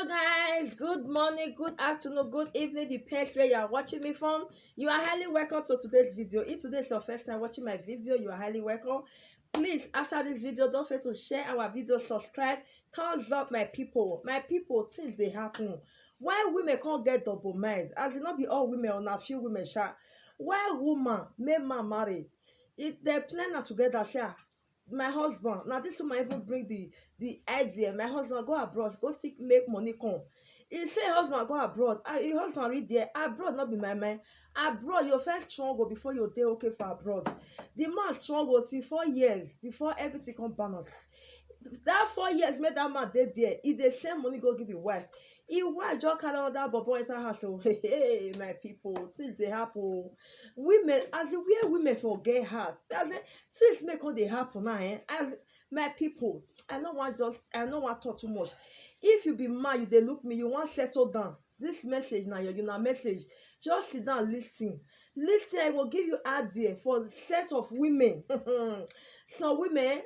Hello guys, good morning, good afternoon, good evening, depends where you are watching me from. You are highly welcome to today's video. If today is your first time watching my video, you are highly welcome. Please, after this video, don't forget to share our video, subscribe, thumbs up, my people. My people, things they happen. Why women can't get double minds? As it not be all women or a few women sha. Why woman make man marry? If they plan together, say my husband, now this woman even bring the idea. My husband go abroad, go still make money come. He say husband go abroad, your husband read there. Abroad not be my mind. Abroad your first struggle before you dey okay for abroad. The man struggle till 4 years before everything come balance. That 4 years make that man dey there. He dey send money go give him wife. Him wife just carry another bobo enter house. Oh, hey, my people, things dey happen. Women, as in where women for get heart, as in things make all dey happen now. As my people, I no wan talk too much. If you be man, you dey look me, you wan settle down. This message na your una message. Just sit down, listen. Listen, I will give you idea for set of women. some women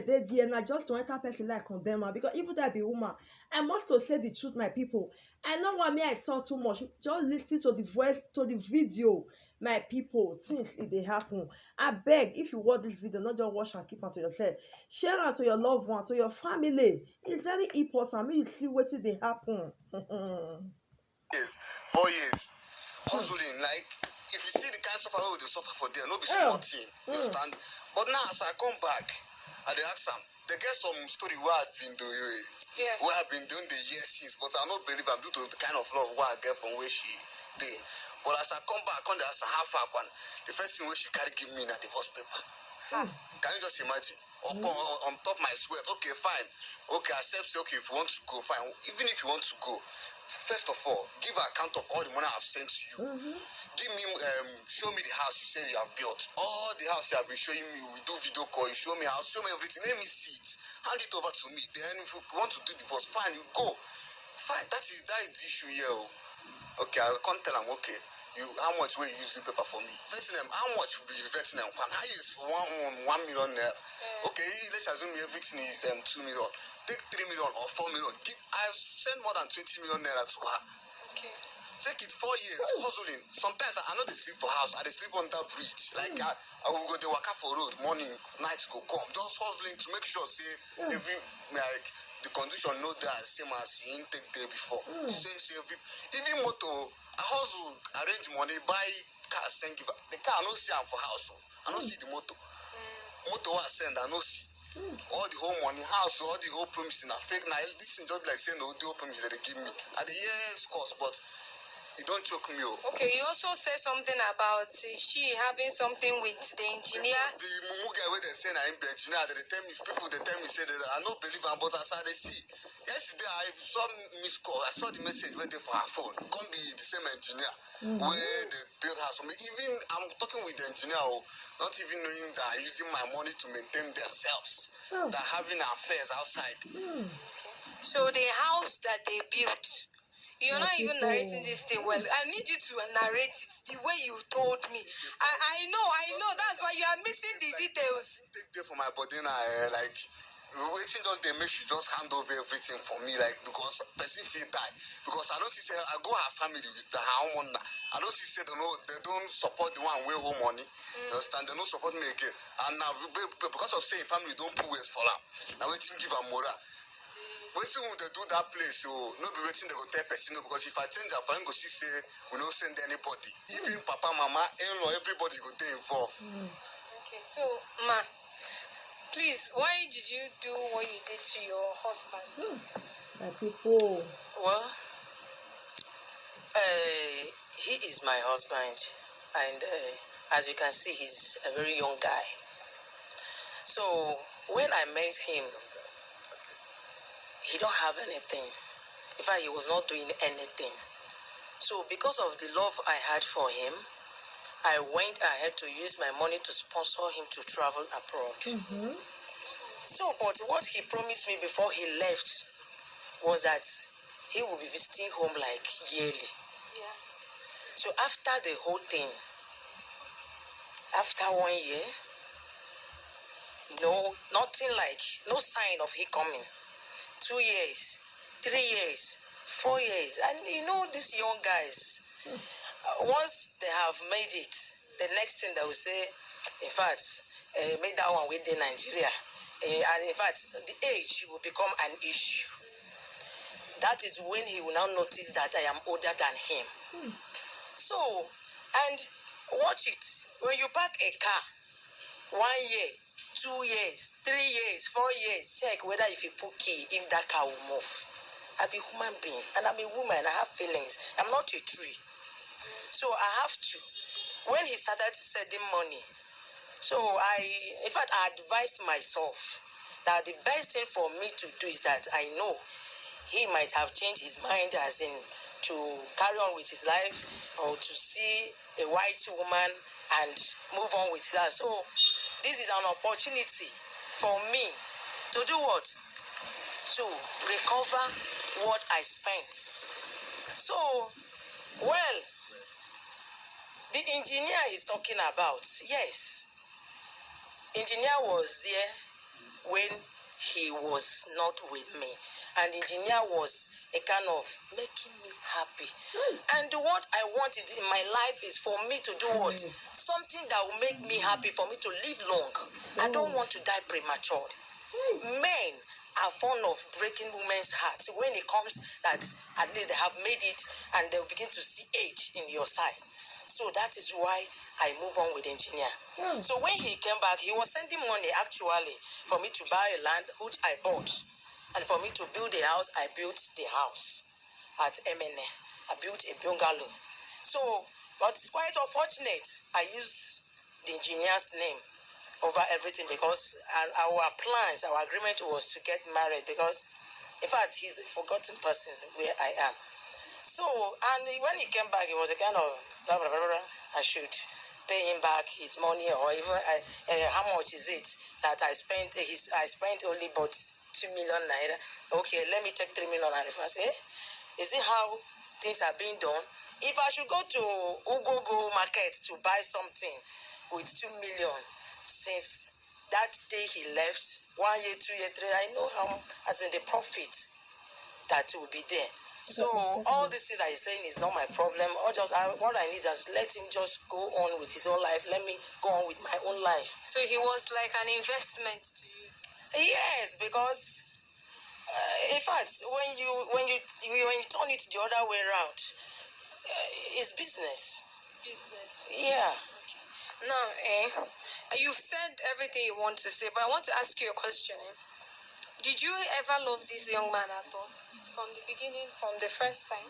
dey there na just to enter person like condemn her, because even though I be woman, I must to say the truth, my people. I no want me I talk too much. Just listen to the voice, to the video, my people. Things it dey happen. I beg, if you watch this video, not just watch and keep am to yourself. Share am to your loved one, to your family. It's very important. Make you see wetin dey happen. Yes, 4 years hustling. Like if you see the kind of suffer wey we dey suffer for there, no be small thing. You understand? But now as I come back, I dey ask am. They get some story wey I been doing, wey I been doing the years since, but I no believe am due to the kind of love wey I get from where she dey. But as I come back, come dey ask her how far one. The first thing wey she carry give me na divorce paper. Can you just imagine? On top my sweat. Okay, fine. Okay, accept. Okay, if you want to go, fine. Even if you want to go, first of all, give an account of all the money I've sent to you. Give me, show me the house you say you have built. All the house you have been showing me, we do video call, you show me house, show me everything. Let me see it. Hand it over to me. Then if you want to do divorce, fine, you go. Fine, that is the issue here. Okay, I can't tell them, okay, how much will you use the paper for me? Vetting them, how much will you vetting them? How is for 1 million naira? Okay, let's assume everything is 2 million. Take 3 million or 4 million. I've sent more than 20 million naira to her. Okay. Take it 4 years hustling. Sometimes I know they sleep for house. I dey sleep under bridge. Like I will go the waka for road. Morning, night go come. Just hustling to make sure say every like the condition know that same as the intake day before. Say every even motor. I hustle, arrange money, buy car, send give. The car I no see am for house. I no see the motor. Motor I send I no see. All the whole money, house, all the whole promises na fake. Now this thing just like saying the whole promises that they give me. At the years cost, but it don't choke me up. Okay, you also said something about she having something with the engineer. The mumu guy where they say na him be engineer, they tell me they tell me say that I no believe am, but as I dey see. Yesterday I saw miss call, I saw the message where they for her phone. Can't be the same engineer where they build house. Even I'm talking with the engineer, not even knowing that using my money to maintain themselves. That having affairs outside. So the house that they built, you're not even narrating this thing well. I need you to narrate it the way you told me. I know. That's why you are missing the details. Take day for my body now, like waiting just they make she just hand over everything for me, like because person feel die. Because I don't see say I go her family with the her own. I don't see say they don't support the one way home money. You understand? They don't support me again. And now because of saying family don't put ways for her. Now waiting give her moral. Waiting when they do that place, so no be waiting they go tell person no, because if I change her friend go see say we don't send anybody. Even papa, mama, in-law, everybody go get involved. Okay, so ma, please, why did you do what you did to your husband? My people. Well, he is my husband, and as you can see, he's a very young guy. So when I met him, he don't have anything. In fact, he was not doing anything. So because of the love I had for him, I went ahead to use my money to sponsor him to travel abroad. So, but what he promised me before he left was that he will be visiting home like yearly. Yeah. So after the whole thing, after 1 year, nothing like, no sign of he coming. 2 years, 3 years, 4 years. And you know, these young guys, once they have made it, the next thing they will say, in fact, made that one within Nigeria. And in fact, the age will become an issue. That is when he will now notice that I am older than him. So, and watch it. When you park a car, 1 year, 2 years, 3 years, 4 years, check whether if you put key, if that car will move. I'm a human being, and I'm a woman, I have feelings. I'm not a tree. So I have to. When he started sending money, so in fact, I advised myself that the best thing for me to do is that I know he might have changed his mind, as in to carry on with his life or to see a white woman and move on with that. So this is an opportunity for me to do what? To recover what I spent. So, well, the engineer is talking about, yes, engineer was there when he was not with me. And engineer was a kind of making me happy. And what I wanted in my life is for me to do what? Something that will make me happy, for me to live long. I don't want to die premature. Men are fond of breaking women's hearts when it comes that at least they have made it and they'll begin to see age in your side. So that is why I move on with engineer. So when he came back, he was sending money actually for me to buy a land, which I bought. And for me to build a house, I built the house at MNA. I built a bungalow. So, but it's quite unfortunate. I used the engineer's name over everything because our plans, our agreement was to get married because, in fact, he's a forgotten person where I am. So, and when he came back, it was a kind of, blah, blah, blah, blah. I should pay him back his money, or even how much is it that I spent? I spent only but 2 million naira. Okay, let me take 3 million naira. I say, is it how things are being done? If I should go to Ugogo market to buy something with 2 million, since that day he left, 1 year, 2 year, 3, I know how, as in the profit that will be there. So all these things that he's saying is not my problem. Or just what I need is let him just go on with his own life. Let me go on with my own life. So he was like an investment to you. Yes, because in fact, when you turn it the other way around, it's business. Business. Yeah. Okay. Now, you've said everything you want to say, but I want to ask you a question. Did you ever love this young man at all? From the beginning, from the first time?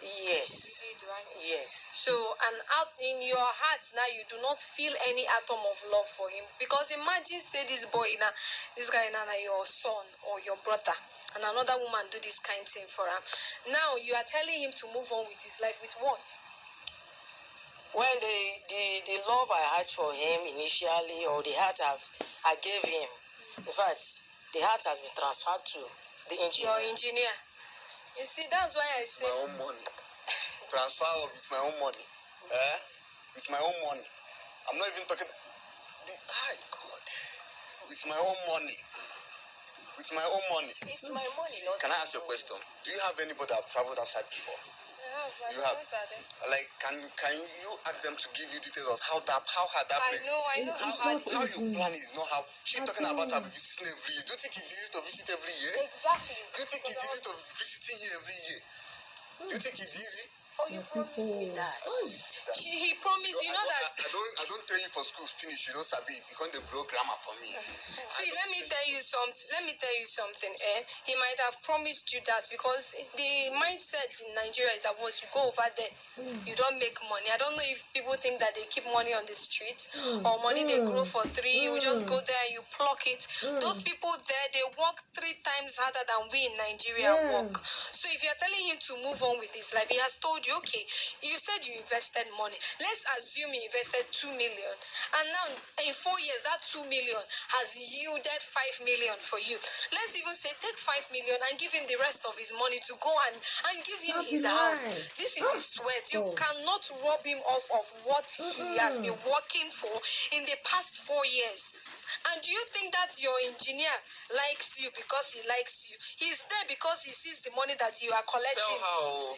Yes. You did, right? Yes. So, and out in your heart now, you do not feel any atom of love for him. Because imagine, say, this guy now, your son or your brother, and another woman do this kind of thing for him. Now, you are telling him to move on with his life with what? Well, the love I had for him initially, or the heart I gave him, in fact, the heart has been transferred to the engineer. Your engineer. You see, that's why I say... My own money. Transfer with my own money. With my own money. I'm not even talking... God. With my own money. With my own money. It's my money. See, can I ask you a question? Do you have anybody that have traveled outside before? You have, like, can you ask them to give you details of how hard that place is? I know. How you plan is not how she talking about her visiting every year. Do you think it's easy to visit every year? Exactly. Do you think it's easy to visiting here every year? Do you think it's easy? Oh, you promised me that. He promised, you know that... I don't train you for school finish, you don't sabi. You can't blow grammar for me. See, let me tell you something. He might have promised you that because the mindset in Nigeria is that once you go over there, you don't make money. I don't know if people think that they keep money on the street or money they grow for 3. You just go there and you pluck it. Those people there, they work 3 times harder than we in Nigeria work. So if you're telling him to move on with his life, he has told you, okay, you said you invested money. Let's assume you invested 2 million. And now in 4 years, that 2 million has yielded 5 million for you. Let's even say take 5 million and give him the rest of his money to go and give him his house. This is his sweat. You cannot rob him off of what he has been working for in the past 4 years. And do you think that your engineer likes you because he likes you? He's there because he sees the money that you are collecting.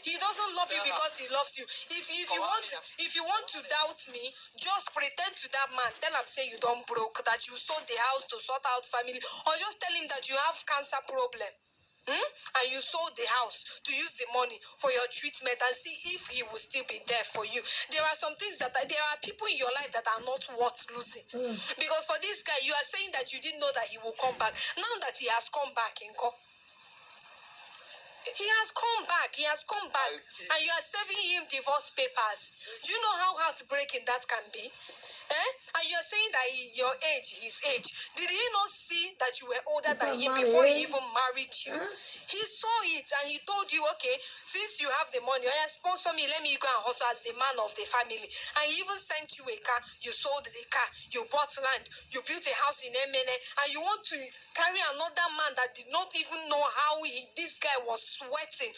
He doesn't love you because he loves you. If you want to doubt me, just pretend to that man. Tell him say you don't broke, that you sold the house to sort out family, or just tell him that you have cancer problem. And you sold the house to use the money for your treatment and see if he will still be there for you. There are some things there are people in your life that are not worth losing. Because for this guy, you are saying that you didn't know that he will come back. Now that he has come back, he has come back. And you are serving him divorce papers. Do you know how heartbreaking that can be? And you're saying that his age. Did he not see that you were older than him before he even married you? He saw it and he told you, okay, since you have the money, sponsor me, let me go and hustle as the man of the family. And he even sent you a car, you sold the car, you bought land, you built a house in Emene, and you want to carry another man that did not even know how this guy was sweating.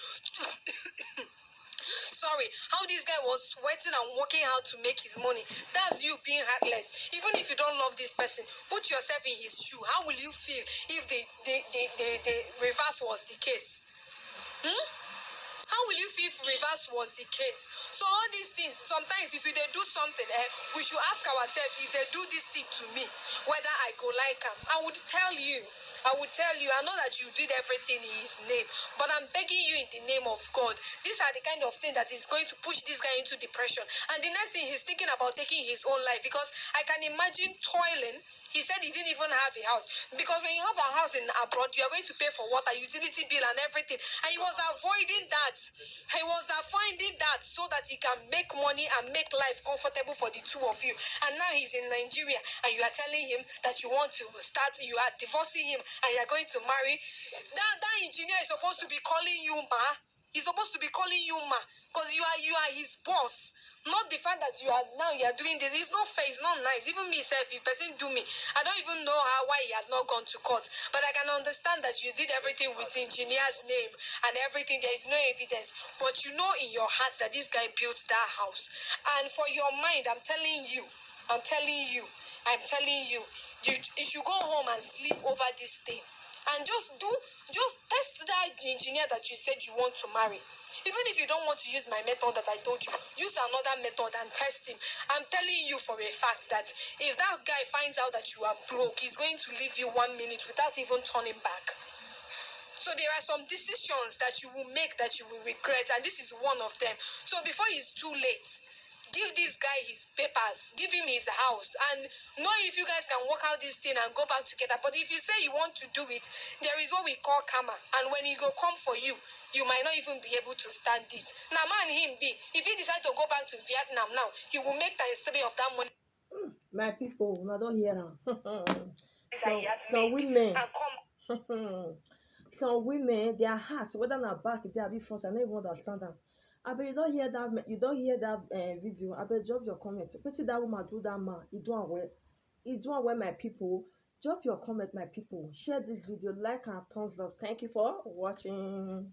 Sorry, how this guy was sweating and working hard to make his money. That's you being heartless. Even if you don't love this person, put yourself in his shoe. How will you feel if the reverse was the case? How will you feel if reverse was the case? So all these things, sometimes if they do something, we should ask ourselves, if they do this thing to me, whether I go like them. I would tell you, I know that you did everything in his name, but I'm begging you in the name of God. These are the kind of thing that is going to push this guy into depression. And the next thing, he's thinking about taking his own life, because I can imagine toiling. He said he didn't even have a house, because when you have a house in abroad, you are going to pay for water, utility bill, and everything. And he was avoiding that. He was finding that so that he can make money and make life comfortable for the two of you. And now he's in Nigeria, and you are telling him that you want to start, you are divorcing him, and you are going to marry. That engineer is supposed to be calling you ma. He's supposed to be calling you ma, because you are his boss. Not the fact that you are doing this. It's not fair, it's not nice. Even me self, if person do me, I don't even know why he has not gone to court. But I can understand that you did everything with the engineer's name and everything. There is no evidence. But you know in your heart that this guy built that house. And for your mind, I'm telling you, you should go home and sleep over this thing. And just test that engineer that you said you want to marry. Even if you don't want to use my method that I told you, use another method and test him. I'm telling you for a fact that if that guy finds out that you are broke, he's going to leave you 1 minute without even turning back. So there are some decisions that you will make that you will regret, and this is one of them. So before it's too late, give this guy his papers, give him his house, and know if you guys can work out this thing and go back together. But if you say you want to do it, there is what we call karma, and when he go come for you, you might not even be able to stand it. Now, man, him be, if he decide to go back to Vietnam now, he will make ×3 of that money. My people, now don't hear them. Some women, some women, their hearts, whether not back, they are be front, I don't even understand them. I bet you don't hear that video. I bet drop your comments. But see that woman do that man, he doing well. He doing well, my people. Drop your comment, my people. Share this video, like and thumbs up. Thank you for watching.